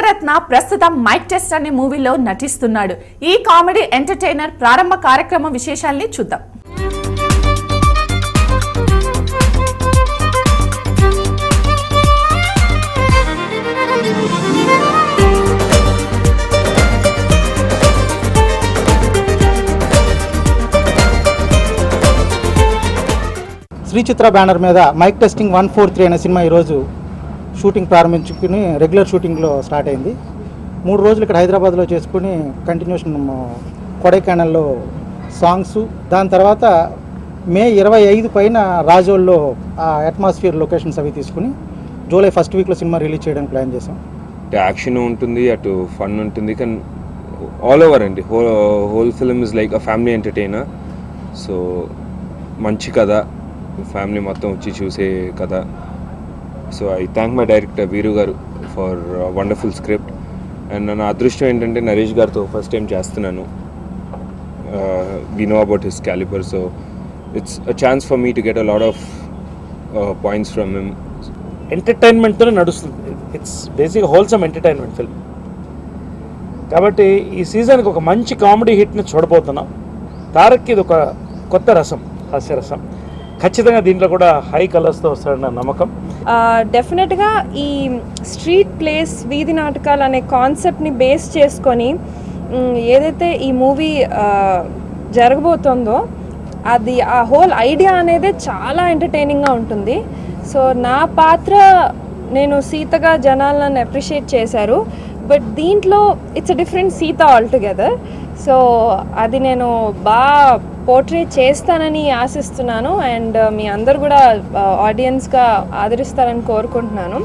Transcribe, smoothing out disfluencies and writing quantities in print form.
నటరత్న ప్రస్తుతం mic test అనే మూవీలో నటిస్తున్నాడు. ఈ కామెడీ ఎంటర్టైనర్ ప్రారంభ కార్యక్రమ విశేషాల్ని చూద్దాం. శ్రీ చిత్ర బ్యానర్ మీద మైక్ టెస్టింగ్ 143 అనే సినిమా ఈరోజు షూటింగ్ ప్రారంభించుకుని రెగ్యులర్ షూటింగ్లో స్టార్ట్ అయింది. 3 రోజులు ఇక్కడ హైదరాబాద్లో చేసుకుని కంటిన్యూషన్ కొడైకెనాల్లో సాంగ్స్, దాని తర్వాత మే 25 పైన రాజోల్లో ఆ అట్మాస్ఫియర్ లొకేషన్స్ అవి తీసుకుని జూలై ఫస్ట్ వీక్లో సినిమా రిలీజ్ చేయడానికి ప్లాన్ చేసాం. యాక్షన్ ఉంటుంది, అటు ఫన్ ఉంటుంది, కానీ ఆల్ ఓవర్ అండి whole film is like a family entertainer. So మంచి కథ, ఫ్యామిలీ మొత్తం వచ్చి చూసే కథ. So I thank my director వీరు గారు ఫర్ వండర్ఫుల్ స్క్రిప్ట్. అండ్ నా అదృష్టం ఏంటంటే నరేష్ గారితో ఫస్ట్ టైం చేస్తున్నాను. We know about his calibre, so it's a chance for me to get a lot of points from him. ఎంటర్టైన్మెంట్తోనే నడుస్తుంది. It's basic wholesome entertainment film కాబట్టి ఈ సీజన్కి ఒక మంచి కామెడీ హిట్ని చూడబోతున్నాం. తారక్కి ఇది ఒక కొత్త రసం, హాస్యరసం. ఖచ్చితంగా దీంట్లో కూడా హై కలర్స్తో వస్తాడన్న నమ్మకం. డెఫినెట్గా ఈ స్ట్రీట్ ప్లేస్, వీధి నాటకాలు అనే కాన్సెప్ట్ని బేస్ చేసుకొని ఏదైతే ఈ మూవీ జరగబోతుందో అది ఆ హోల్ ఐడియా అనేది చాలా ఎంటర్టైనింగ్గా ఉంటుంది. సో నా పాత్ర, నేను సీతగా జనాలు నన్ను అప్రిషియేట్ చేశారు, బట్ దీంట్లో it's a different Sita altogether. So అది నేను బాగా పోర్ట్రే చేస్తానని ఆశిస్తున్నాను. అండ్ మీ అందరు కూడా ఆడియన్స్గా ఆదరిస్తారని కోరుకుంటున్నాను.